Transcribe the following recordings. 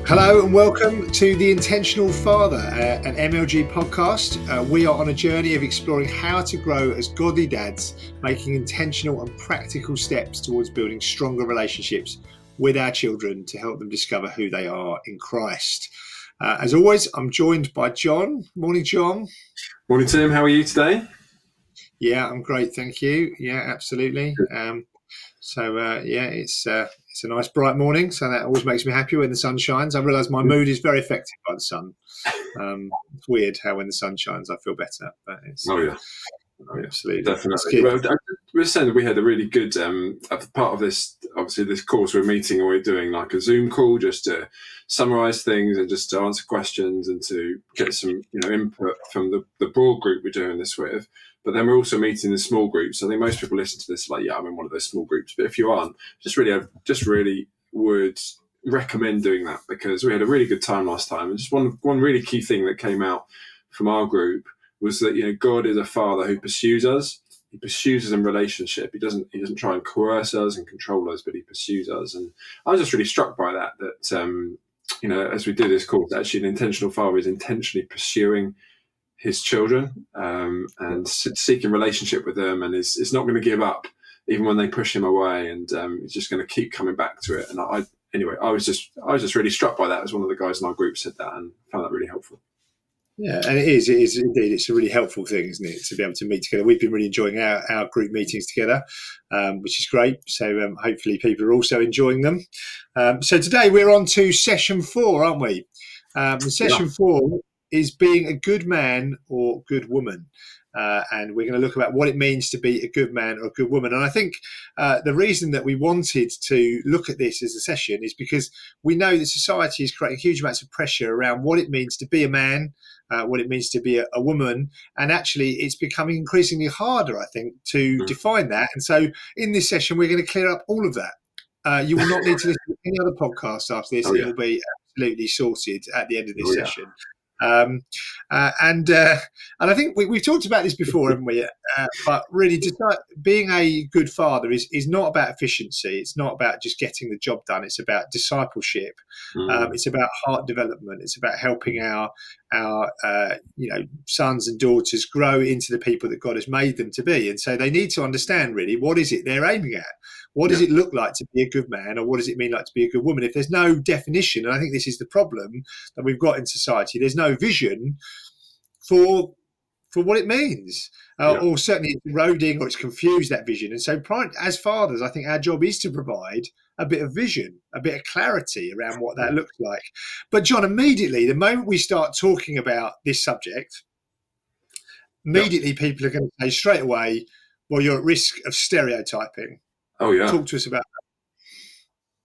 Hello and welcome to The Intentional Father, an MLG podcast. We are on a journey of exploring how to grow as godly dads, making intentional and practical steps towards building stronger relationships with our children to help them discover who they are in Christ. As always, I'm joined by John. Morning, John. Morning, Tim. How are you today? Yeah, I'm great, thank you. Yeah, absolutely. It's a nice bright morning, so that always makes me happy when the sun shines. I realise my mood is very affected by the sun. It's weird how when the sun shines I feel better, but it's absolutely definitely. Well, we were saying that we had a really good part of this. Obviously, this course we're meeting, and we're doing like a Zoom call just to summarise things and just to answer questions and to get some input from the broad group we're doing this with. But then we're also meeting in small groups. I think most people listen to this like, yeah, I'm in one of those small groups. But if you aren't, just really would recommend doing that, because we had a really good time last time. And just one really key thing that came out from our group was that God is a father who pursues us. He pursues us in relationship. He doesn't try and coerce us and control us, but he pursues us. And I was just really struck by that as we do this course, actually an intentional father is intentionally pursuing his children and seeking relationship with them, and is not going to give up even when they push him away, and he's just going to keep coming back to it. And I was just really struck by that, as one of the guys in our group said that, and found that really helpful. Yeah, and it is indeed. It's a really helpful thing, isn't it, to be able to meet together. We've been really enjoying our group meetings together, which is great. So hopefully people are also enjoying them. So today we're on to session 4, aren't we? Session 4 is being a good man or good woman. And we're going to look about what it means to be a good man or a good woman. And I think the reason that we wanted to look at this as a session is because we know that society is creating huge amounts of pressure around what it means to be a man, what it means to be a woman. And actually, it's becoming increasingly harder, I think, to define that. And so in this session, we're going to clear up all of that. You will not need to listen to any other podcast after this. It will be absolutely sorted at the end of this session. And I think we've talked about this before, haven't we? But really, being a good father is not about efficiency. It's not about just getting the job done. It's about discipleship. It's about heart development. It's about helping our sons and daughters grow into the people that God has made them to be. And so they need to understand really what is it they're aiming at. What does it look like to be a good man, or what does it mean like to be a good woman? If there's no definition, and I think this is the problem that we've got in society, there's no vision for what it means, or certainly it's eroding or it's confused that vision. And so as fathers, I think our job is to provide a bit of vision, a bit of clarity around what that looks like. But John, immediately, the moment we start talking about this subject, immediately people are going to say straight away, well, you're at risk of stereotyping. Oh, yeah. Talk to us about that.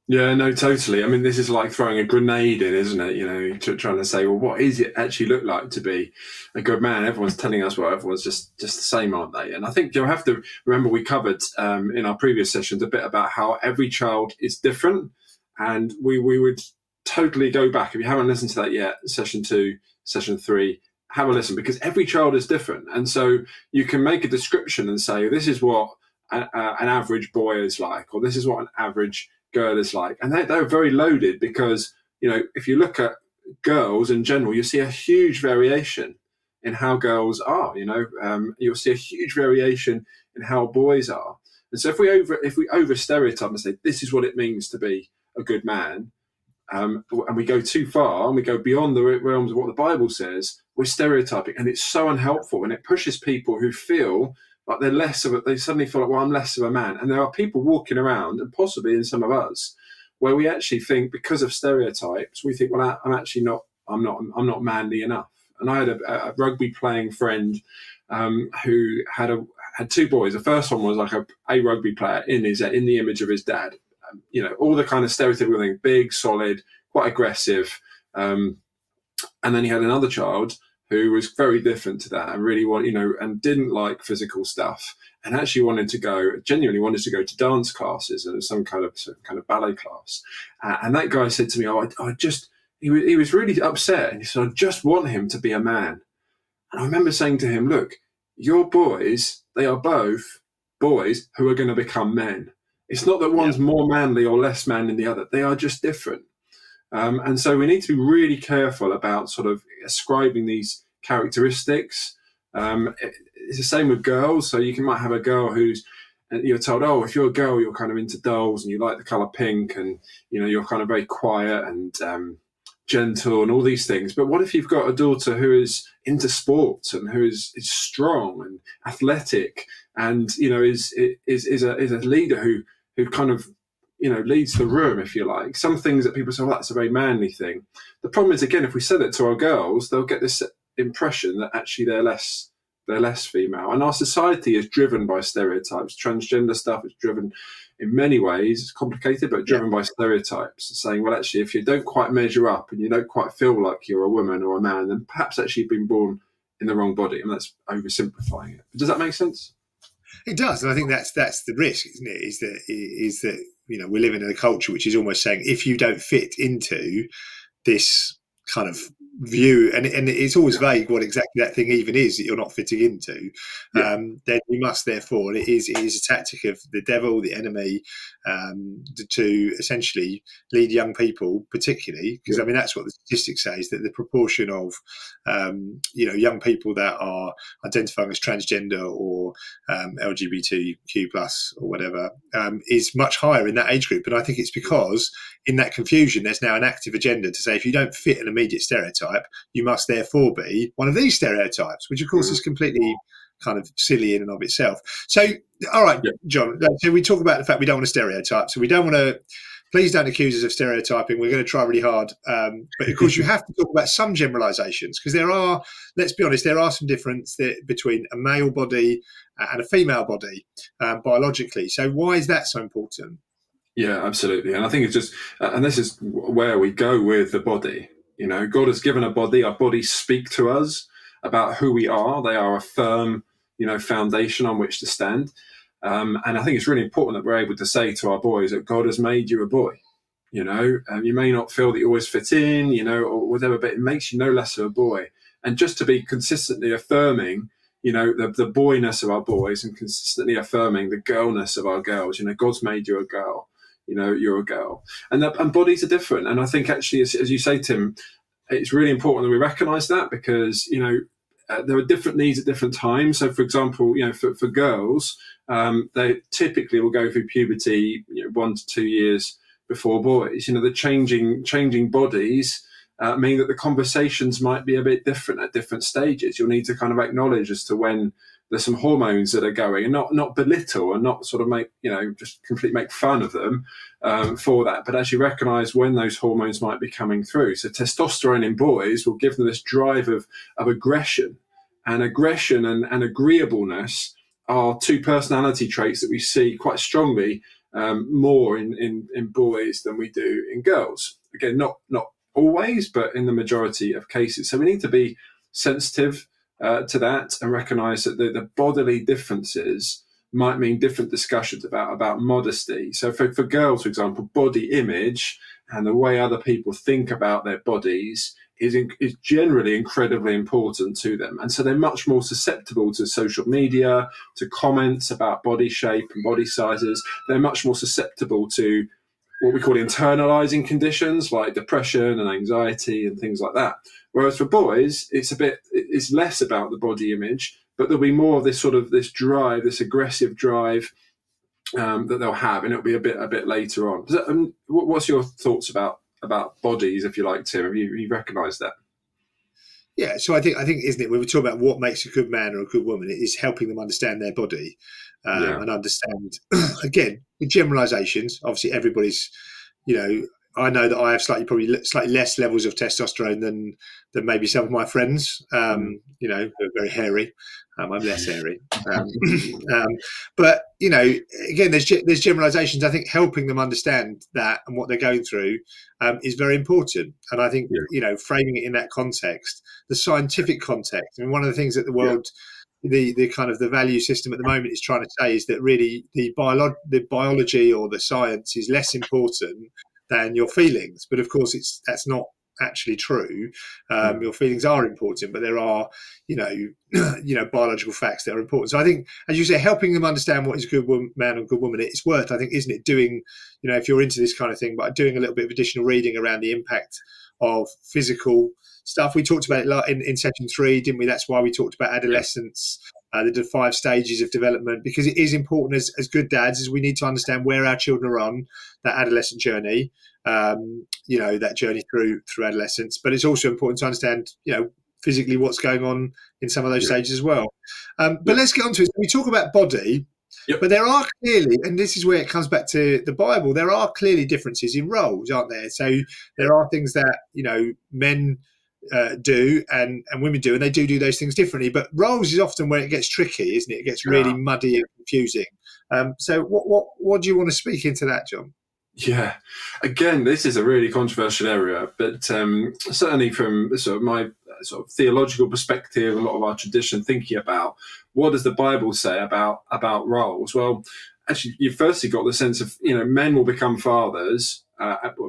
Yeah, no, totally. I mean, this is like throwing a grenade in, isn't it? Trying to say, well, what does it actually look like to be a good man? Everyone's telling us, well, everyone's just the same, aren't they? And I think you'll have to remember we covered in our previous sessions a bit about how every child is different. And we would totally go back, if you haven't listened to that yet, session 2, session 3, have a listen, because every child is different. And so you can make a description and say, this is what an average boy is like, or this is what an average girl is like. And they're very loaded, because if you look at girls in general, you see a huge variation in how girls are. You'll see a huge variation in how boys are. And so if we over stereotype and say this is what it means to be a good man, and we go too far and we go beyond the realms of what the Bible says, we're stereotyping, and it's so unhelpful, and it pushes people who feel like they suddenly feel like, well, I'm less of a man. And there are people walking around, and possibly in some of us, where we actually think, because of stereotypes, we think, well, I'm not manly enough. And I had a rugby playing friend who had 2 boys. The first one was like a rugby player in the image of his dad. All the kind of stereotypical thing, big, solid, quite aggressive. And then he had another child who was very different to that, and really and didn't like physical stuff, and actually genuinely wanted to go to dance classes and some kind of ballet class. And that guy said to me, he was really upset, and he said, I just want him to be a man. And I remember saying to him, look, your boys, they are both boys who are going to become men. It's not that one's more manly or less man than the other. They are just different. And so we need to be really careful about sort of ascribing these characteristics. It's the same with girls. So might have a girl who's, and you're told, oh, if you're a girl, you're kind of into dolls and you like the color pink, and you're kind of very quiet and gentle and all these things. But what if you've got a daughter who is into sports and who is strong and athletic, and is a leader who kind of leads the room, if you like. Some things that people say, well, that's a very manly thing. The problem is, again, if we said it to our girls, they'll get this impression that actually they're less female. And our society is driven by stereotypes. Transgender stuff is driven in many ways. It's complicated, but driven by stereotypes. Saying, well, actually, if you don't quite measure up and you don't quite feel like you're a woman or a man, then perhaps actually you've been born in the wrong body. And that's oversimplifying it. But does that make sense? It does, and I think that's the risk, isn't it? Is that we're living in a culture which is almost saying, if you don't fit into this kind of view, and it's always vague what exactly that thing even is that you're not fitting into, then you must therefore, and it is a tactic of the devil, the enemy, to essentially lead young people, particularly because I mean that's what the statistics say, is that the proportion of young people that are identifying as transgender or LGBTQ plus or whatever is much higher in that age group. And I think it's because in that confusion there's now an active agenda to say, if you don't fit an immediate stereotype, you must therefore be one of these stereotypes, which of course is completely kind of silly in and of itself. So, all right, John, so we talk about the fact we don't want to stereotype. So we don't want to, please don't accuse us of stereotyping. We're going to try really hard. But of course you have to talk about some generalizations, because there are, let's be honest, there are some difference between a male body and a female body biologically. So why is that so important? Yeah, absolutely. And I think it's just, and this is where we go with the body. God has given a body. Our bodies speak to us about who we are. They are a firm, foundation on which to stand. And I think it's really important that we're able to say to our boys that God has made you a boy. You may not feel that you always fit in, or whatever, but it makes you no less of a boy. And just to be consistently affirming, the boyness of our boys, and consistently affirming the girlness of our girls. God's made you a girl. You're a girl, and bodies are different. And I think actually, as you say, Tim, it's really important that we recognise that, because there are different needs at different times. So, for example, for girls, they typically will go through puberty 1 to 2 years before boys. The changing bodies mean that the conversations might be a bit different at different stages. You'll need to kind of acknowledge as to when there's some hormones that are going, and not belittle and not sort of make, just completely make fun of them for that, but actually recognise when those hormones might be coming through. So testosterone in boys will give them this drive of aggression, and aggression and agreeableness are two personality traits that we see quite strongly more in boys than we do in girls. Again, not always, but in the majority of cases. So we need to be sensitive to that, and recognise that the bodily differences might mean different discussions about modesty. So for girls, for example, body image and the way other people think about their bodies is generally incredibly important to them. And so they're much more susceptible to social media, to comments about body shape and body sizes. They're much more susceptible to what we call internalizing conditions like depression and anxiety and things like that. Whereas for boys, it's less about the body image, but there'll be more of this sort of this drive, this aggressive drive that they'll have, and it'll be a bit later on. What's your thoughts about bodies, if you like, Tim? Have you recognised that? Yeah, so I think isn't it, when we talk about what makes a good man or a good woman, it is helping them understand their body and understand again with generalizations. Obviously, everybody's, I know that I have slightly less levels of testosterone than maybe some of my friends. Who are very hairy. I'm less hairy, but again, there's generalizations. I think helping them understand that and what they're going through is very important. And I think framing it in that context, the scientific context. I mean, one of the things that the world, the kind of the value system at the moment is trying to say is that really the biology or the science is less important than your feelings. But of course, that's not actually true. Your feelings are important, but there are, biological facts that are important. So I think, as you say, helping them understand what is a good man and good woman, it's worth, I think, isn't it, doing, if you're into this kind of thing, but doing a little bit of additional reading around the impact of physical stuff. We talked about it in session 3, didn't we? That's why we talked about adolescence, the 5 stages of development, because it is important as good dads, as we need to understand where our children are on that adolescent journey, that journey through adolescence. But it's also important to understand, physically what's going on in some of those stages as well. But let's get on to it. We talk about body, but there are clearly, and this is where it comes back to the Bible, there are clearly differences in roles, aren't there? So there are things that, men do and women do, and they do those things differently. But roles is often where it gets tricky, isn't it? It gets really muddy and confusing. So what do you want to speak into that, John? Yeah, again, this is a really controversial area, but certainly from sort of my sort of theological perspective, a lot of our tradition thinking about what does the Bible say about roles. Well, actually, you've firstly got the sense of, men will become fathers,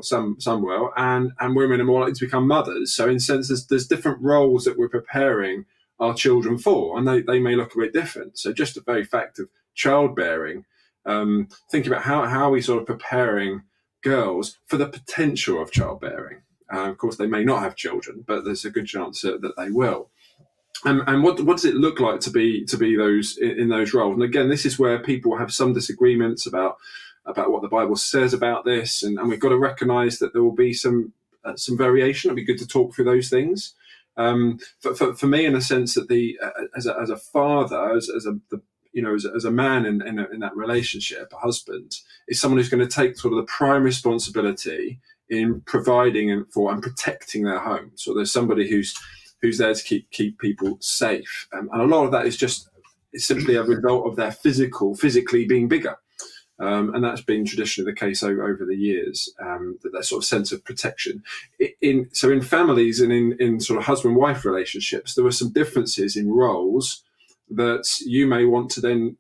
some will, and women are more likely to become mothers. So in a sense, there's different roles that we're preparing our children for, and they may look a bit different. So just the very fact of childbearing, think about how are we sort of preparing girls for the potential of childbearing. Of course, they may not have children, but there's a good chance that they will. And what does it look like to be those in those roles? And again, this is where people have some disagreements about what the Bible says about this, and we've got to recognise that there will be some variation. It'll be good to talk through those things. For me, in a sense, that as a father, as a man in that relationship, a husband is someone who's going to take sort of the prime responsibility in providing for and protecting their home. So there's somebody who's there to keep people safe, and a lot of that is simply a result of their physically being bigger, and that's been traditionally the case over the years. That sort of sense of protection. In families and in sort of husband-wife relationships, there are some differences in roles that you may want to then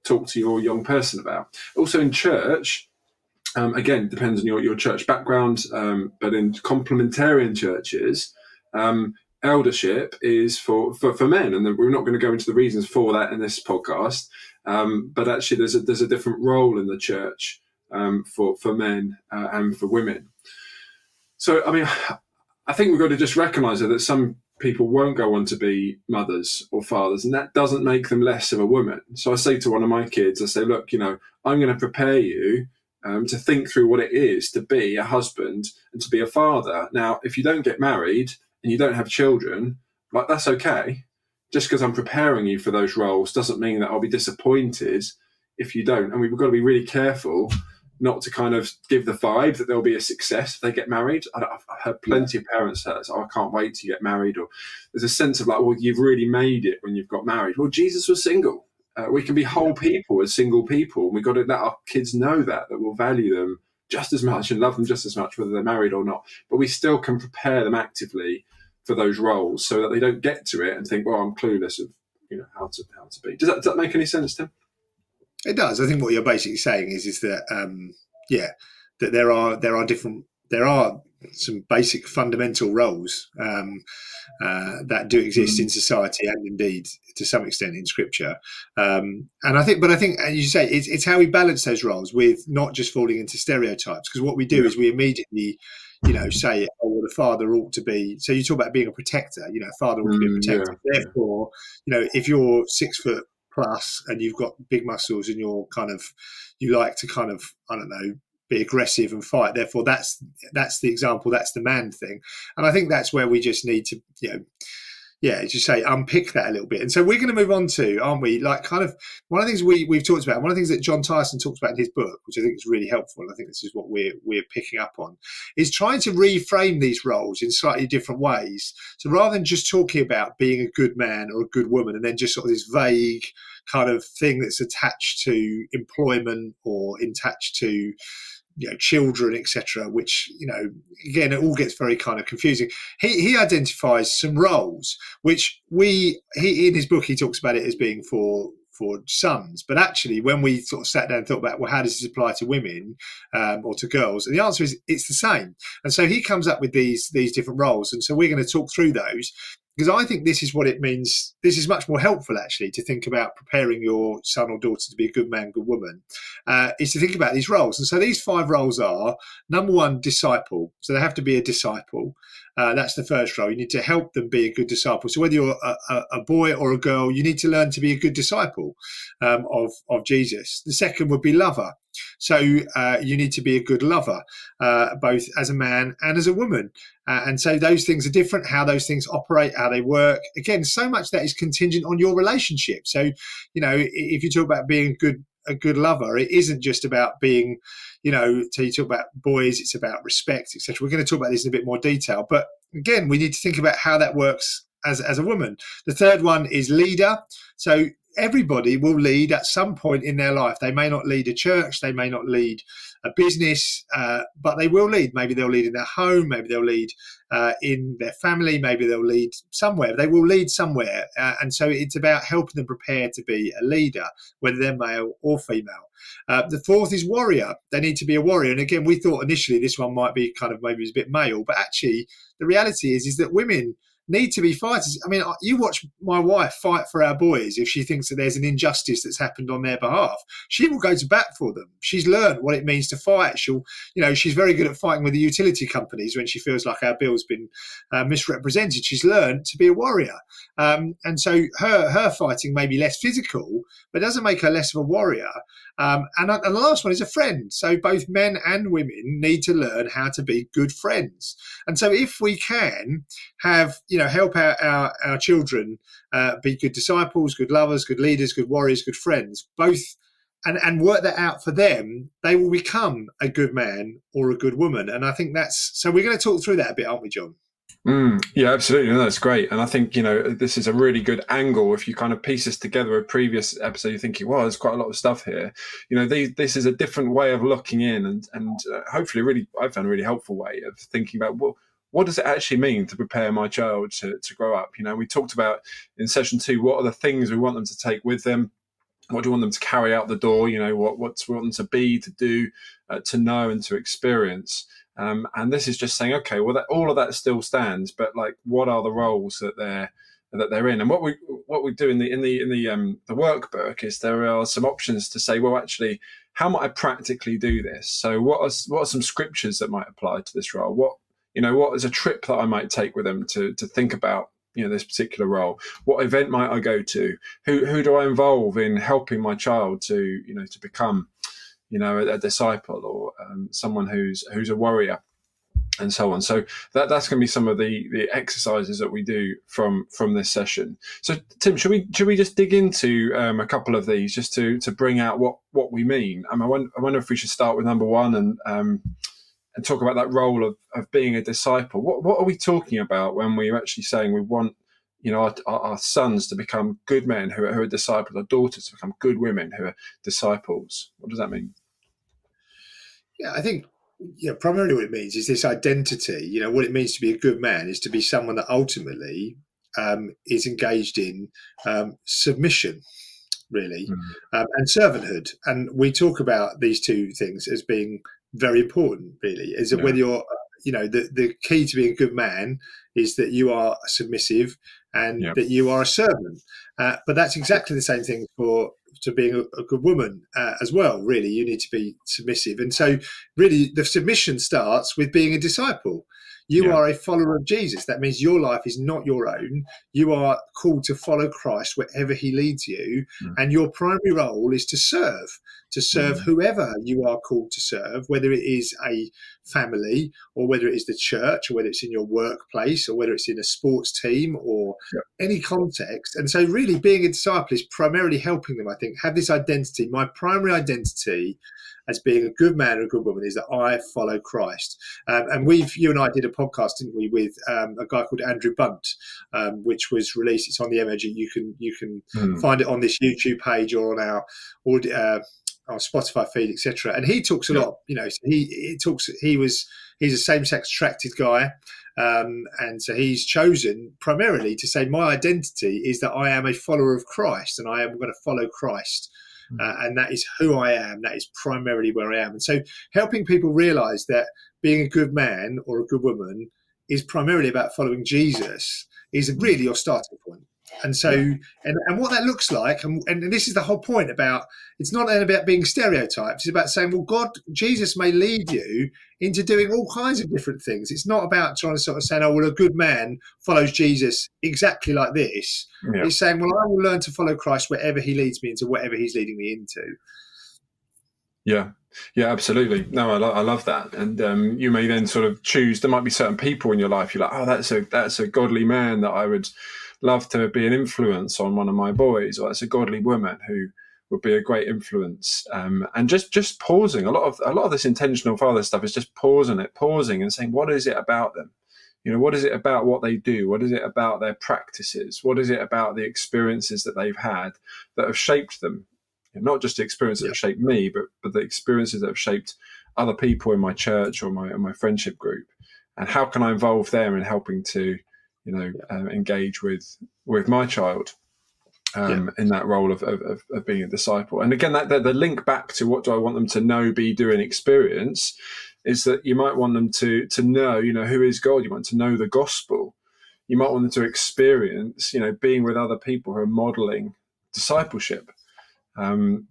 talk to your young person about. Also in church, again, depends on your church background, but in complementarian churches, eldership is for men, and we're not going to go into the reasons for that in this podcast. But actually, there's a different role in the church for men and for women. So, I mean, I think we've got to just recognise that some people won't go on to be mothers or fathers, and that doesn't make them less of a woman. So I say to one of my kids, I say, look, I'm going to prepare you to think through what it is to be a husband and to be a father. Now, if you don't get married and you don't have children, that's okay. Just because I'm preparing you for those roles doesn't mean that I'll be disappointed if you don't. And we've got to be really careful not to kind of give the vibe that there'll be a success if they get married. I've heard plenty of parents say, I can't wait to get married. Or there's a sense of you've really made it when you've got married. Well, Jesus was single. We can be whole people as single people. And we've got to let our kids know that we'll value them just as much and love them just as much, whether they're married or not. But we still can prepare them actively for those roles so that they don't get to it and think, well, I'm clueless of how to be. Does that make any sense, Tim? It does. I think what you're basically saying is that that there are some basic fundamental roles that do exist in society and indeed to some extent in Scripture. And I think, as you say, it's how we balance those roles with not just falling into stereotypes. Because what we do is we immediately, say, oh, well, the father ought to be. So you talk about being a protector. A father ought to be a protector. Therefore, if you're 6 foot plus and you've got big muscles and you like to I don't know, be aggressive and fight, therefore that's the example, that's the man thing. And I think that's where we just need to as you say, unpick that a little bit. And so we're going to move on to, aren't we, one of the things we've talked about, one of the things that John Tyson talks about in his book, which I think is really helpful, and I think this is what we're picking up on, is trying to reframe these roles in slightly different ways. So rather than just talking about being a good man or a good woman and then just sort of this vague kind of thing that's attached to employment or attached to children, etc., which again, it all gets very kind of confusing. He identifies some roles which he in his book he talks about it as being for sons. But actually, when we sort of sat down and thought about, well, how does this apply to women or to girls? And the answer is it's the same. And so he comes up with these different roles. And so we're going to talk through those, because I think this is what it means. This is much more helpful, actually, to think about preparing your son or daughter to be a good man, good woman, is to think about these roles. And so these 5 roles are, number 1, disciple. So they have to be a disciple. That's the first role. You need to help them be a good disciple. So whether you're a boy or a girl, you need to learn to be a good disciple of Jesus. The second would be lover. So you need to be a good lover, both as a man and as a woman. And so those things are different, how those things operate, how they work. Again, so much that is contingent on your relationship. So, if you talk about being a good lover, it isn't just about being, so you talk about boys, it's about respect, etc. We're going to talk about this in a bit more detail. But again, we need to think about how that works as a woman. The third one is leader. So everybody will lead at some point in their life. They may not lead a church, they may not lead a business, but they will lead. Maybe they'll lead in their home, maybe they'll lead in their family, maybe they'll lead somewhere. They will lead somewhere. And so it's about helping them prepare to be a leader, whether they're male or female. The fourth is warrior. They need to be a warrior. And again, we thought initially this one might be kind of maybe a bit male, but actually the reality is that women need to be fighters. I mean, you watch my wife fight for our boys. If she thinks that there's an injustice that's happened on their behalf, she will go to bat for them. She's learned what it means to fight. She's very good at fighting with the utility companies when she feels like our bill's been misrepresented. She's learned to be a warrior. And so her fighting may be less physical, but it doesn't make her less of a warrior. And the last one is a friend. So both men and women need to learn how to be good friends. And so if we can help our children be good disciples, good lovers, good leaders, good warriors, good friends, both, and work that out for them, they will become a good man or a good woman. And I think so we're going to talk through that a bit, aren't we, John? Yeah, absolutely. No, that's great. And I think, this is a really good angle. If you kind of piece this together, a previous episode, you're thinking, well, there's quite a lot of stuff here. This is a different way of looking in and hopefully really, I found a really helpful way of thinking about, well, what does it actually mean to prepare my child to grow up? We talked about in session 2, what are the things we want them to take with them? What do we want them to carry out the door? What do we want them to be, to do, to know and to experience? And this is just saying, okay, well, all of that still stands, but like, what are the roles that they're in? And what we do in the workbook is there are some options to say, well, actually, how might I practically do this? So what are some scriptures that might apply to this role? What is a trip that I might take with them to think about, this particular role? What event might I go to? Who do I involve in helping my child to become, a disciple or someone who's a warrior, and so on. So that's going to be some of the exercises that we do from this session. So Tim, should we just dig into a couple of these just to bring out what we mean? I wonder if we should start with number 1 and talk about that role of being a disciple. What are we talking about when we're actually saying we want our sons to become good men who are disciples, our daughters to become good women who are disciples? What does that mean? Yeah, I think primarily what it means is this identity. What it means to be a good man is to be someone that ultimately is engaged in submission, really, and servanthood. And we talk about these two things as being very important, really, is that whether you're, the key to being a good man is that you are submissive and that you are a servant. But that's exactly the same thing to being a good woman as well, really. You need to be submissive. And so really the submission starts with being a disciple. You are a follower of Jesus. That means your life is not your own. You are called to follow Christ wherever he leads you. And your primary role is to serve whoever you are called to serve, whether it is a family or whether it is the church or whether it's in your workplace or whether it's in a sports team or any context. And so really being a disciple is primarily helping them, I think, have this identity. My primary identity as being a good man or a good woman is that I follow Christ. And you and I did a podcast, didn't we, with a guy called Andrew Bunt, which was released. It's on the MOG. You can find it on this YouTube page or on our our Spotify feed, etc. And he talks a lot. You know, so he's a same-sex attracted guy, and so he's chosen primarily to say my identity is that I am a follower of Christ, and I am going to follow Christ. And that is who I am. That is primarily where I am. And so helping people realize that being a good man or a good woman is primarily about following Jesus is really your starting point. And so, and what that looks like, and this is the whole point about, it's not about being stereotypes. It's about saying, well, Jesus may lead you into doing all kinds of different things. It's not about trying to sort of saying, oh, well, a good man follows Jesus exactly like this. Yeah. It's saying, well, I will learn to follow Christ wherever he leads me into, whatever he's leading me into. Yeah, absolutely. No, I love that. And you may then sort of choose, there might be certain people in your life, you're like, oh, that's a godly man that I would love to be an influence on one of my boys, or that's a godly woman who would be a great influence. And just pausing. A lot of this intentional father stuff is just pausing and saying, what is it about them? You know, what is it about what they do? What is it about their practices? What is it about the experiences that they've had that have shaped them? Not just the experiences that have shaped me, but the experiences that have shaped other people in my church or my friendship group. And how can I involve them in helping to, engage with my child in that role of being a disciple? And again, that the link back to what do I want them to know, be, do, and experience is that you might want them to know, who is God. You want to know the gospel. You might want them to experience, being with other people who are modeling discipleship. And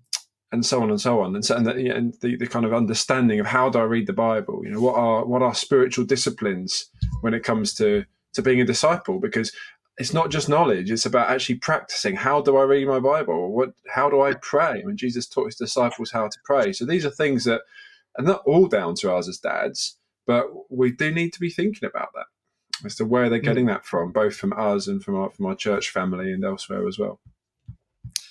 so on and so on, and the kind of understanding of how do I read the Bible? What are spiritual disciplines when it comes to being a disciple? Because it's not just knowledge; it's about actually practicing. How do I read my Bible? How do I pray? I mean, Jesus taught his disciples how to pray. So these are things that are not all down to us as dads, but we do need to be thinking about that as to where they're getting that from, both from us and from our church family and elsewhere as well.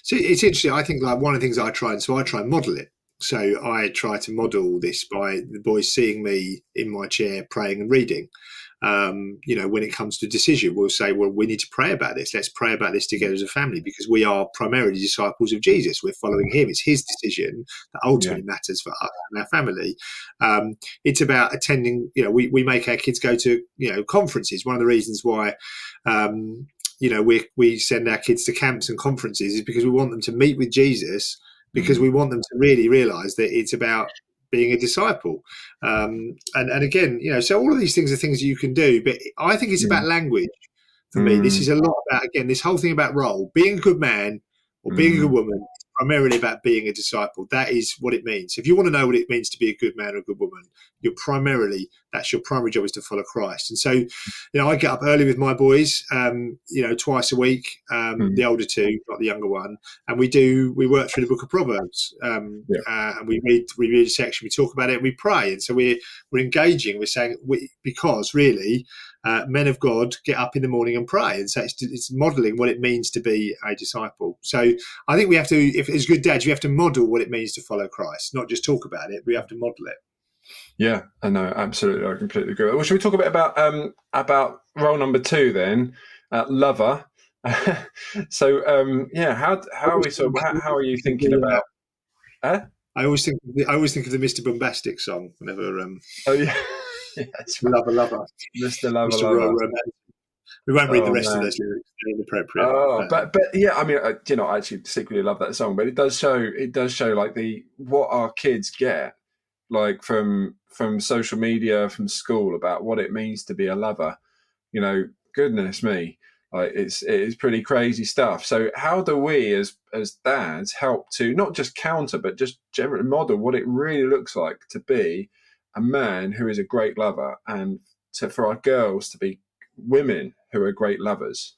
So it's interesting. I think like one of the things I try and model it. So I try to model this by the boys seeing me in my chair praying and reading. When it comes to decision, we'll say, well, we need to pray about this. Let's pray about this together as a family, because we are primarily disciples of Jesus. We're following him. It's his decision that ultimately matters for us and our family. It's about attending, we make our kids go to, conferences. One of the reasons why, we send our kids to camps and conferences is because we want them to meet with Jesus, because we want them to really realize that it's about being a disciple. And again, so all of these things are things that you can do, but I think it's about language for me. This is a lot about, again, this whole thing about role, being a good man or being a good woman, primarily about being a disciple. That is what it means. If you want to know what it means to be a good man or a good woman, that's your primary job, is to follow Christ. And so, I get up early with my boys, twice a week, the older two, not the younger one. And we work through the book of Proverbs, and we read a section, we talk about it, and we pray. And so we're engaging, we're saying, because really, men of God get up in the morning and pray. And so it's modeling what it means to be a disciple. So I think we have to, if as good dads, we have to model what it means to follow Christ, not just talk about it. We have to model it. Yeah, I know, absolutely. I completely agree. Well, should we talk a bit about role number 2 then, lover? So, how are we? So, how are you thinking about? I always think of the Mr. Bombastic song whenever. Oh yeah, lover, Mr. Lover. We won't read the rest of those lyrics; they're inappropriate. Oh, but yeah, I mean, I actually secretly love that song. But it does show like what our kids get, like from social media, from school, about what it means to be a lover. Goodness me, like it is pretty crazy stuff. So how do we as dads help to not just counter, but just generally model what it really looks like to be a man who is a great lover, and for our girls to be women who are great lovers?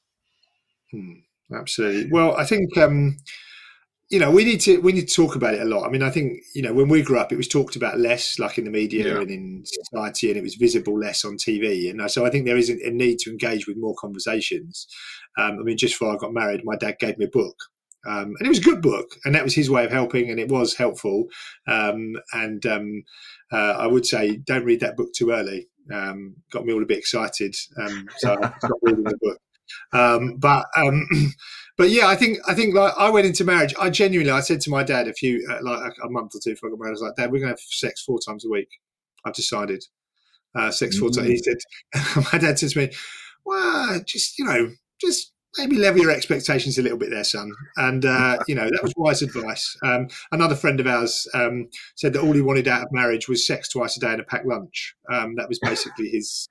Absolutely. Well, I think we need to talk about it a lot. I mean, I think when we grew up, it was talked about less, like in the media and in society, and it was visible less on TV. And so I think there is a need to engage with more conversations. I mean, just before I got married, my dad gave me a book. And it was a good book, and that was his way of helping, and it was helpful. I would say don't read that book too early. Got me all a bit excited, so I stopped reading the book. But yeah, I think like I went into marriage. I said to my dad like a month or two before I got married, I was like, Dad, we're going to have sex 4 times a week. I've decided sex 4 times. He said, my dad said to me, well, just maybe level your expectations a little bit there, son. And that was wise advice. Another friend of ours said that all he wanted out of marriage was sex twice a day and a packed lunch. That was basically his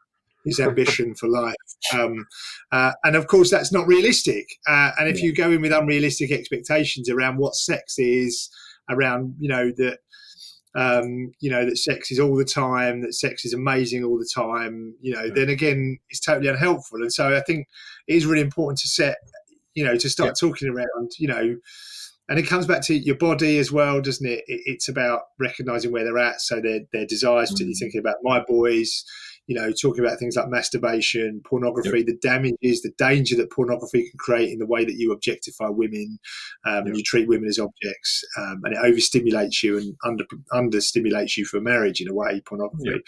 ambition for life. And of course, that's not realistic. And if you go in with unrealistic expectations around what sex is, around that sex is all the time, that sex is amazing all the time, then again, it's totally unhelpful. And so I think it is really important to start talking around, and it comes back to your body as well, doesn't it? It's about recognizing where they're at. So their desires, particularly thinking about my boys, talking about things like masturbation, pornography, the danger that pornography can create in the way that you objectify women, and you treat women as objects, and it overstimulates you and understimulates you for marriage in a way, pornography.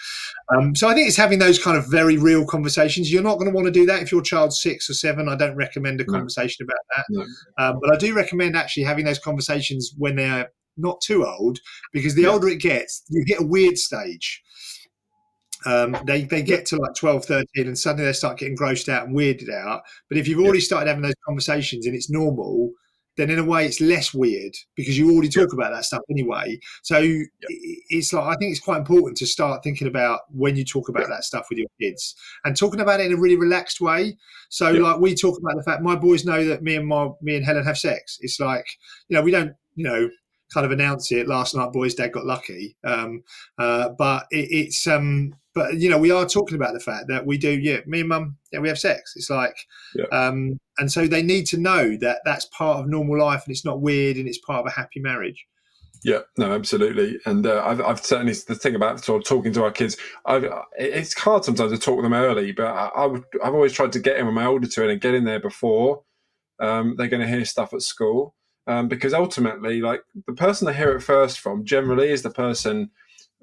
So I think it's having those kind of very real conversations. You're not going to want to do that if your child's 6 or 7. I don't recommend a conversation about that. But I do recommend actually having those conversations when they're not too old, because the older it gets, you get a weird stage. They get to like 12, 13 and suddenly they start getting grossed out and weirded out. But if you've already started having those conversations and it's normal, then in a way it's less weird because you already talk about that stuff anyway. So it's like, I think it's quite important to start thinking about when you talk about that stuff with your kids and talking about it in a really relaxed way. So like we talk about the fact my boys know that me and Helen have sex. It's like, we don't, kind of announce it. Last night, boys, Dad got lucky. But we are talking about the fact that we do. Yeah, me and Mum, we have sex. It's like, and so they need to know that that's part of normal life and it's not weird and it's part of a happy marriage. Yeah, no, absolutely. And I've certainly, the thing about sort of talking to our kids, it's hard sometimes to talk to them early, but I've always tried to get in with my older two and get in there before they're going to hear stuff at school. Because ultimately, like the person they hear it first from generally is the person,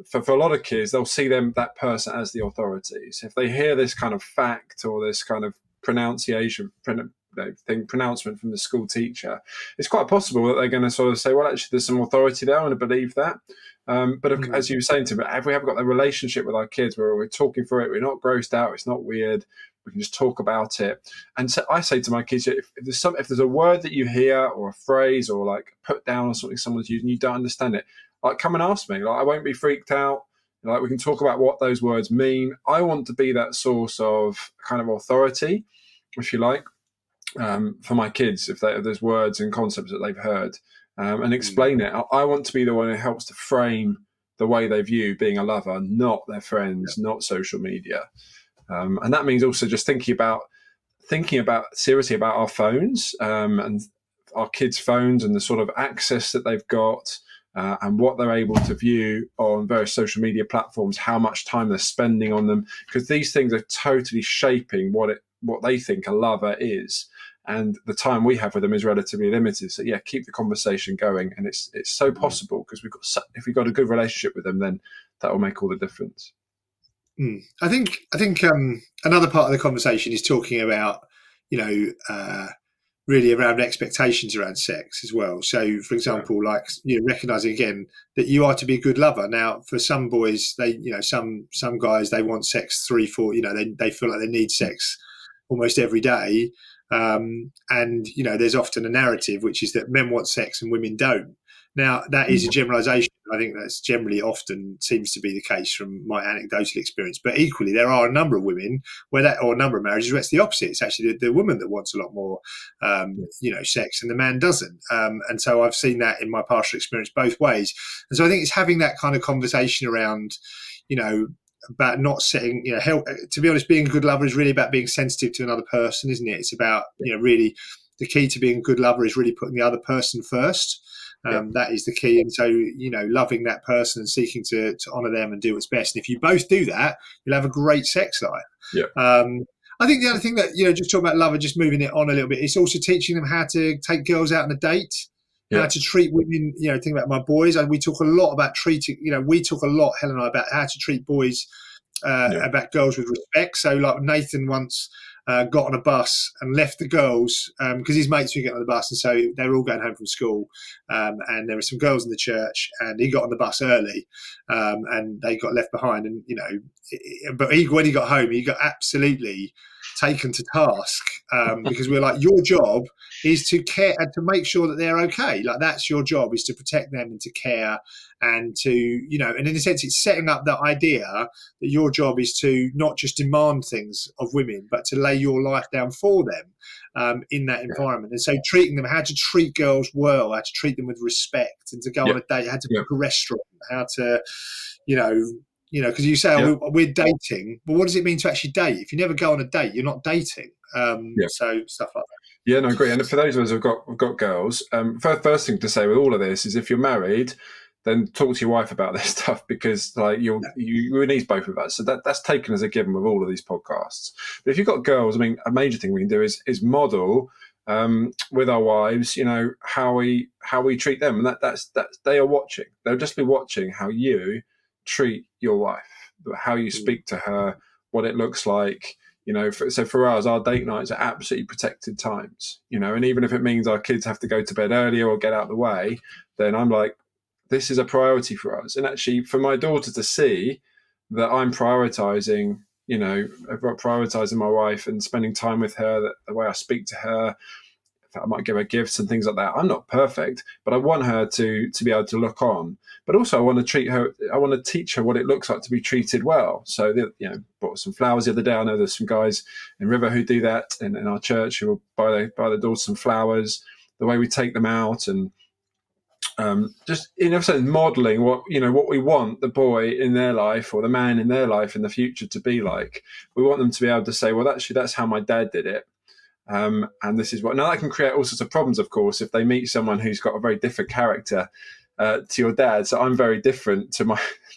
for a lot of kids, they'll see that person as the authority. So if they hear this kind of fact or this kind of pronouncement from the school teacher, it's quite possible that they're going to sort of say, well, actually, there's some authority there. I want to believe that. But as you were saying to me, if we have got the relationship with our kids where we're talking through it, we're not grossed out, it's not weird, we can just talk about it. And so I say to my kids, if there's a word that you hear or a phrase or like put down or something someone's using, you don't understand it, like come and ask me. Like I won't be freaked out. Like we can talk about what those words mean. I want to be that source of kind of authority, if you like, for my kids, if there's words and concepts that they've heard, and explain it. I want to be the one who helps to frame the way they view being a lover, not their friends, not social media. And that means also just thinking about seriously about our phones, and our kids' phones and the sort of access that they've got, and what they're able to view on various social media platforms, how much time they're spending on them, because these things are totally shaping what they think a lover is. And the time we have with them is relatively limited. So keep the conversation going, and it's so possible because if we've got a good relationship with them, then that will make all the difference. I think another part of the conversation is talking about really around expectations around sex as well. So, for example, recognizing again that you are to be a good lover. Now, for some boys, some guys, they want sex 3, 4. They feel like they need sex almost every day. And there's often a narrative which is that men want sex and women don't. Now that is a generalization. I think that's generally often seems to be the case from my anecdotal experience. But equally, there are a number of women or a number of marriages where it's the opposite. It's actually the woman that wants a lot more, sex, and the man doesn't. And so I've seen that in my partial experience both ways. And so I think it's having that kind of conversation around, about not setting, to be honest, being a good lover is really about being sensitive to another person, isn't it? It's about, really the key to being a good lover is really putting the other person first. That is the key. And so, loving that person and seeking to honor them and do what's best. And if you both do that, you'll have a great sex life. I think the other thing that, just talk about love and just moving it on a little bit, it's also teaching them how to take girls out on a date. How to treat women, think about my boys. And we talk a lot about treating, Helen and I, about how to treat boys, about girls with respect. So like Nathan once got on a bus and left the girls because his mates were getting on the bus, and so they were all going home from school, and there were some girls in the church, and he got on the bus early, and they got left behind, and but when he got home, he got absolutely taken to task because we're like, your job is to care and to make sure that they're okay. Like, that's your job, is to protect them and to care and to, and in a sense, it's setting up that idea that your job is to not just demand things of women, but to lay your life down for them in that environment. And so treating them, how to treat girls well, how to treat them with respect, and to go on a date, how to book a restaurant, how to, because you say, we're dating, but what does it mean to actually date? If you never go on a date, you're not dating. So stuff like that. Yeah, no, I agree. And for those of us who've got girls, first thing to say with all of this is, if you're married, then talk to your wife about this stuff, because like you need both of us. So that's taken as a given with all of these podcasts. But if you've got girls, I mean, a major thing we can do is model with our wives, how we treat them, and that's they are watching. They'll just be watching how you treat your wife, how you speak to her, what it looks like. So for us, our date nights are absolutely protected times. And even if it means our kids have to go to bed earlier or get out of the way, then I'm like, this is a priority for us. And actually, for my daughter to see that I'm prioritizing my wife and spending time with her, the way I speak to her, I might give her gifts and things like that. I'm not perfect, but I want her to be able to look on. But also, I want to treat her. I want to teach her what it looks like to be treated well. So, bought some flowers the other day. I know there's some guys in River who do that in our church, who will buy their daughters some flowers. The way we take them out, and just in a sense modelling what we want the boy in their life or the man in their life in the future to be like. We want them to be able to say, well, actually, that's how my dad did it. And this is what. Now, that can create all sorts of problems, of course, if they meet someone who's got a very different character to your dad. So I'm very different to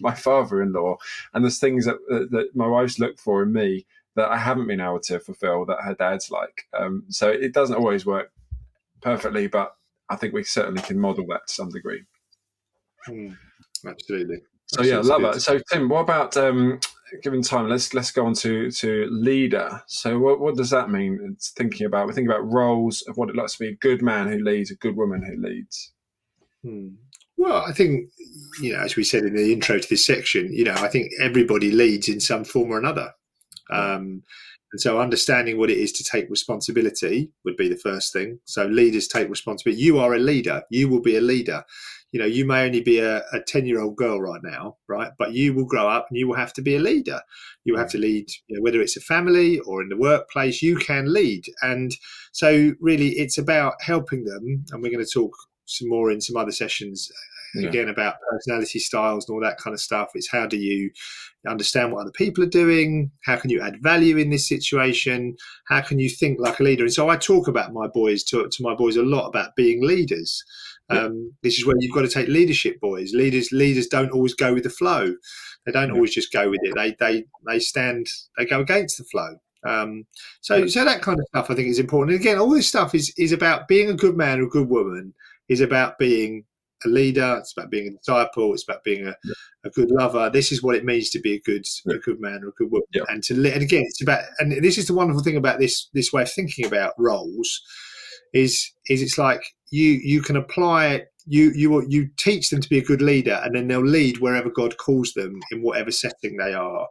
my father-in-law, and there's things that my wife's looked for in me that I haven't been able to fulfill that her dad's like. So it doesn't always work perfectly, but I think we certainly can model that to some degree. Absolutely. So yeah, love it. So Tim, what about given time? Let's go on to leader. So what does that mean? It's thinking about roles of what it likes to be a good man who leads, a good woman who leads. Well, I think as we said in the intro to this section, I think everybody leads in some form or another. And so understanding what it is to take responsibility would be the first thing. So leaders take responsibility. You are a leader. You will be a leader. You may only be a 10-year-old girl right now, right? But you will grow up and you will have to be a leader. You will have to lead, whether it's a family or in the workplace, you can lead. And so really it's about helping them. And we're going to talk some more in some other sessions again about personality styles and all that kind of stuff. It's how do you understand what other people are doing? How can you add value in this situation? How can you think like a leader? And so I talk about my boys to my boys a lot about being leaders. This is where you've got to take leadership, boys. Leaders don't always go with the flow. They don't always just go with it. They go against the flow. So that kind of stuff I think is important. And again, all this stuff is about being a good man or a good woman, is about being a leader. It's about being a disciple. It's about being a good lover. This is what it means to be a good man or a good woman. And again, it's about, and this is the wonderful thing about this way of thinking about roles, is it's like you can apply, you teach them to be a good leader, and then they'll lead wherever God calls them in whatever setting they are.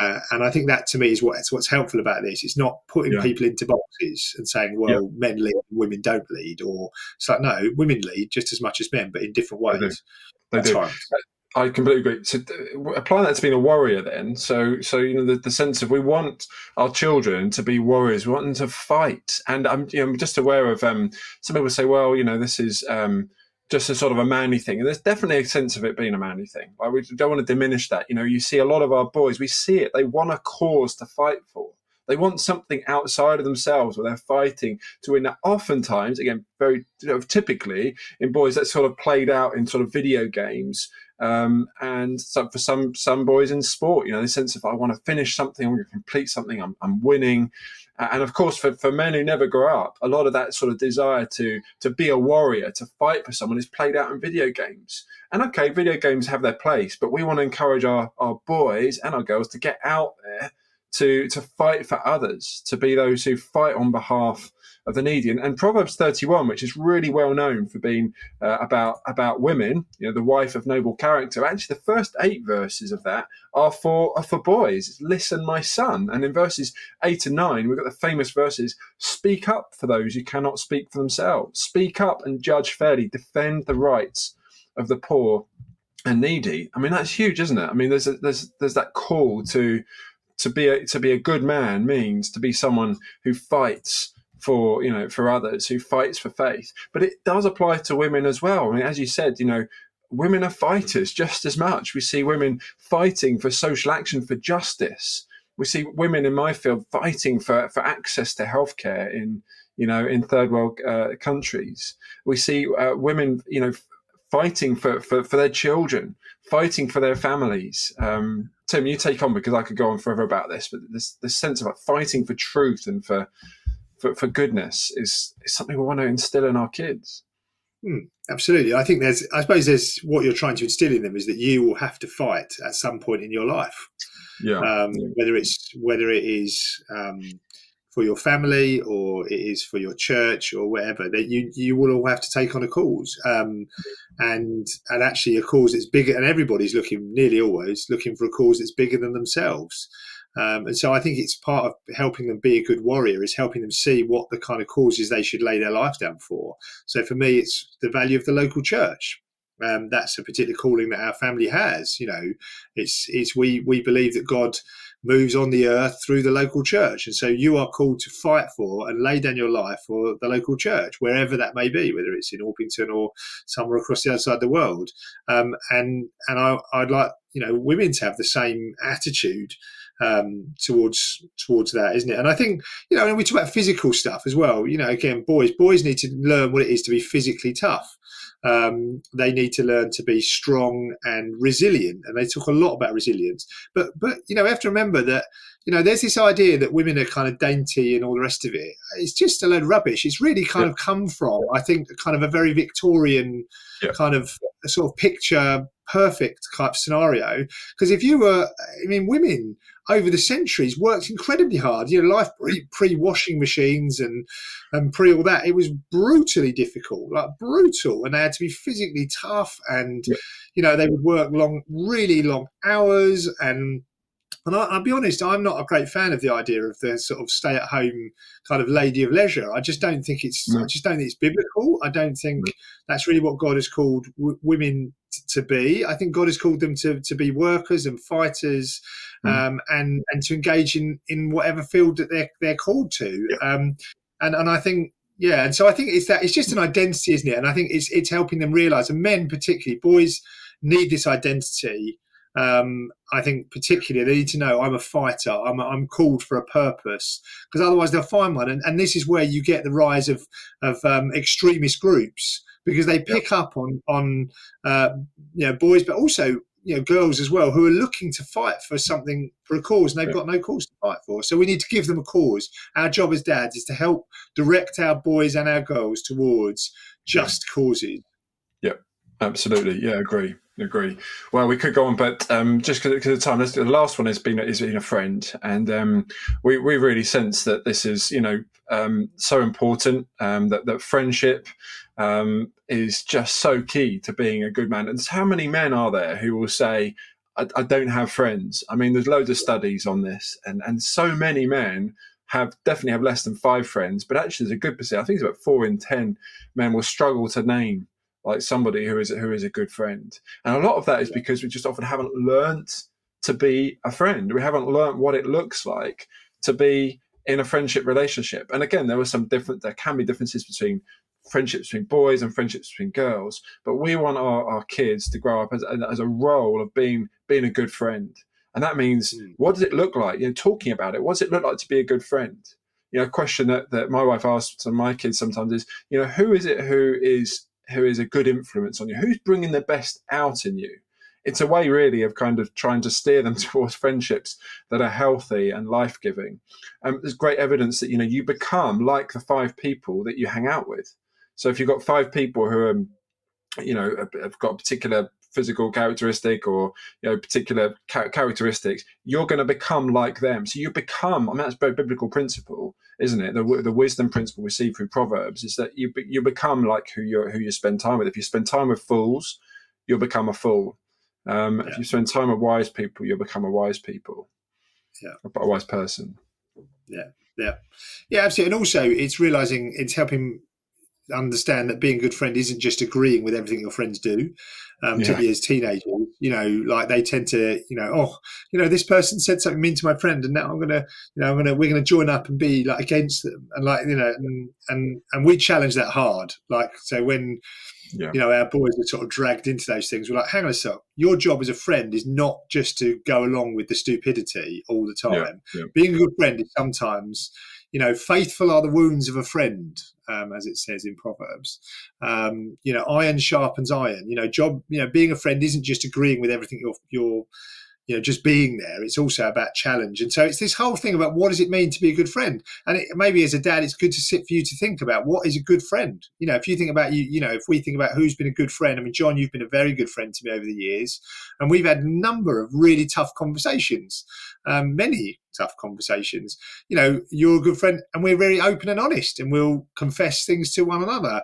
And I think that to me is what's helpful about this. It's not putting people into boxes and saying, well, men lead, women don't lead, or it's like, no, women lead just as much as men, but in different ways. They do. I completely agree. So apply that to being a warrior then. So the sense of, we want our children to be warriors. We want them to fight. And I'm just aware of some people say, well, this is just a sort of a manly thing. And there's definitely a sense of it being a manly thing. Like, we don't want to diminish that. You see a lot of our boys, we see it. They want a cause to fight for. They want something outside of themselves where they're fighting to win. That oftentimes, again, very typically in boys, that's sort of played out in sort of video games. And so for some boys in sport, the sense of, I want to finish something, I want to complete something, I'm winning. And of course, for men who never grow up, a lot of that sort of desire to be a warrior, to fight for someone, is played out in video games. And okay, video games have their place, but we want to encourage our boys and our girls to get out there, to fight for others, to be those who fight on behalf of the needy. And Proverbs 31, which is really well known for being about women, the wife of noble character. Actually, the first 8 verses of that are for boys. It's, listen, my son. And in verses 8 and 9, we've got the famous verses: speak up for those who cannot speak for themselves. Speak up and judge fairly. Defend the rights of the poor and needy. I mean, that's huge, isn't it? I mean, there's that call to be a good man means to be someone who fights for others, who fights for faith. But it does apply to women as well. I mean, as you said, women are fighters just as much. We see women fighting for social action, for justice. We see women in my field fighting for access to healthcare in third world countries. We see women, fighting for their children, fighting for their families. Tim, you take on, because I could go on forever about this, but this sense of like fighting for truth and for goodness is something we want to instill in our kids. Absolutely. I think I suppose there's what you're trying to instill in them is that you will have to fight at some point in your life. Yeah. Whether it is for your family or it is for your church or whatever, that you will all have to take on a cause, and actually a cause that's bigger, and everybody's nearly always looking for a cause that's bigger than themselves. And so I think it's part of helping them be a good warrior is helping them see what the kind of causes they should lay their life down for. So for me, it's the value of the local church. That's a particular calling that our family has. It's we believe that God moves on the earth through the local church, and so you are called to fight for and lay down your life for the local church, wherever that may be, whether it's in Orpington or somewhere across the other side of the world. And I'd like women to have the same attitude towards that, isn't it? And I think when we talk about physical stuff as well, again, boys need to learn what it is to be physically tough. They need to learn to be strong and resilient, and they talk a lot about resilience. But we have to remember that there's this idea that women are kind of dainty and all the rest of it. It's just a load of rubbish. It's really kind of come from, I think, kind of a very Victorian kind of a sort of picture perfect type scenario. Because if you were, women over the centuries worked incredibly hard. Life pre-washing machines and pre all that, it was brutally difficult, like brutal, and they had to be physically tough, and they would work really long hours. And I'll be honest, I'm not a great fan of the idea of the sort of stay-at-home kind of lady of leisure. I just don't think it's. I just don't think it's biblical. I don't think that's really what God has called women to be. I think God has called them to be workers and fighters, and to engage in whatever field that they're called to. And I think. Yeah, and so I think it's just an identity, isn't it? And I think it's helping them realise, and men particularly, boys need this identity. I think particularly they need to know I'm a fighter. I'm called for a purpose, because otherwise they'll find one. And this is where you get the rise of extremist groups, because they pick up on boys, but also girls as well, who are looking to fight for something, for a cause, and they've got no cause to fight for. So we need to give them a cause. Our job as dads is to help direct our boys and our girls towards just causes. Yep, absolutely. Yeah, agree. Well, we could go on, but just because of time, the last one has been a friend, and we really sense that this is so important, that friendship is just so key to being a good man. And how many men are there who will say, I don't have friends? I mean, there's loads of studies on this, and so many men definitely have less than 5 friends, but actually there's a good percent. I think it's about 4 in 10 men will struggle to name like somebody who is a good friend. And a lot of that is because we just often haven't learnt to be a friend. We haven't learnt what it looks like to be in a friendship relationship. And again, there can be differences between friendships between boys and friendships between girls, but we want our kids to grow up as a role of being a good friend. And that means, what does it look like? Talking about it. What does it look like to be a good friend? A question that my wife asks to my kids sometimes is, who is it who is a good influence on you? Who's bringing the best out in you? It's a way really of kind of trying to steer them towards friendships that are healthy and life-giving. There's great evidence that, you become like the 5 people that you hang out with. So if you've got 5 people who have got a particular physical characteristic or particular characteristics, you're going to become like them. So you become. I mean, that's a very biblical principle, isn't it? The wisdom principle we see through Proverbs is that you become like who you spend time with. If you spend time with fools, you'll become a fool. If you spend time with wise people, you'll become a wise people. A wise person. Yeah, absolutely. And also, it's helping understand that being a good friend isn't just agreeing with everything your friends do, particularly as teenagers. Like they tend to, this person said something mean to my friend, and now we're gonna join up and be like against them, and and we challenge that hard. Like, so when our boys are sort of dragged into those things, we're like, hang on a sec, your job as a friend is not just to go along with the stupidity all the time. Being a good friend is sometimes, faithful are the wounds of a friend, as it says in Proverbs. Iron sharpens iron. Being a friend isn't just agreeing with everything you're just being there. It's also about challenge. And so it's this whole thing about what does it mean to be a good friend? And maybe as a dad, it's good for you to think about what is a good friend. If you think about if we think about who's been a good friend, I mean, John, you've been a very good friend to me over the years, and we've had a number of really tough conversations, many tough conversations. You're a good friend, and we're very open and honest, and we'll confess things to one another.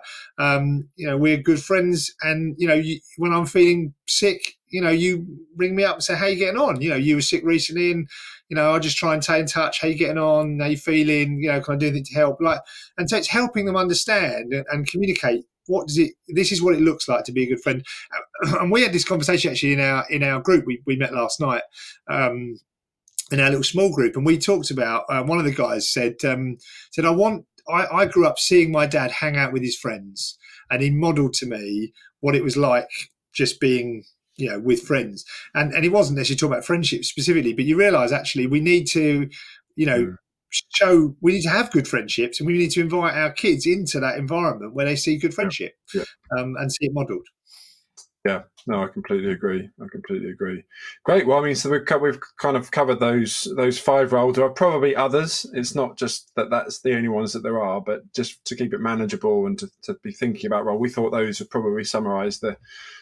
We're good friends, and when I'm feeling sick, you ring me up and say, how you getting on? You were sick recently, and I'll just try and stay in touch. How you getting on? How you feeling? Can I do anything to help? And so it's helping them understand and communicate. This is what it looks like to be a good friend. And we had this conversation actually in our group. We met last night. In our little small group, and we talked about one of the guys said I grew up seeing my dad hang out with his friends, and he modeled to me what it was like just being with friends, and it wasn't necessarily talking about friendship specifically, but you realize actually we need to we need to have good friendships, and we need to invite our kids into that environment where they see good friendship and see it modeled. Yeah, no, I completely agree. Great. Well, I mean, so we've kind of covered those 5 roles. There are probably others. It's not just that's the only ones that there are, but just to keep it manageable and to be thinking about role, we thought those would probably summarise the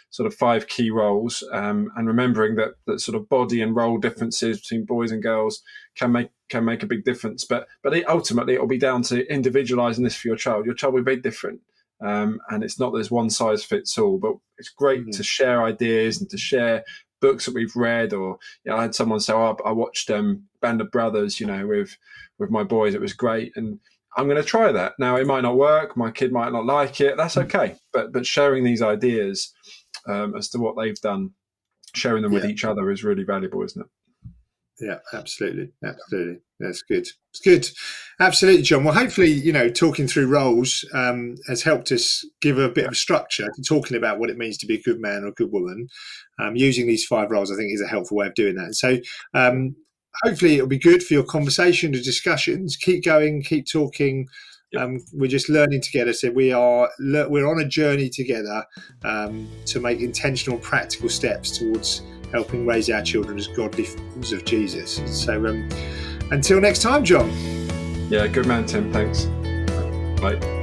sort of 5 key roles, and remembering that sort of body and role differences between boys and girls can make a big difference. But ultimately, it'll be down to individualising this for your child. Your child will be very different. And it's not there's one size fits all, but it's great to share ideas and to share books that we've read. Or I had someone say, I watched Band of Brothers, with my boys. It was great, and I'm going to try that. Now it might not work. My kid might not like it. That's okay. But sharing these ideas as to what they've done, sharing them with each other is really valuable, isn't it? Yeah, absolutely. That's good. It's good. Absolutely, John. Well, hopefully, talking through roles has helped us give a bit of structure to talking about what it means to be a good man or a good woman. Using these 5 roles, I think, is a helpful way of doing that. And so hopefully it'll be good for your conversation, the discussions. Keep going, keep talking. We're just learning together. So we're on a journey together to make intentional, practical steps towards helping raise our children as godly followers of Jesus. So until next time, John. Yeah, good man, Tim. Thanks. Bye.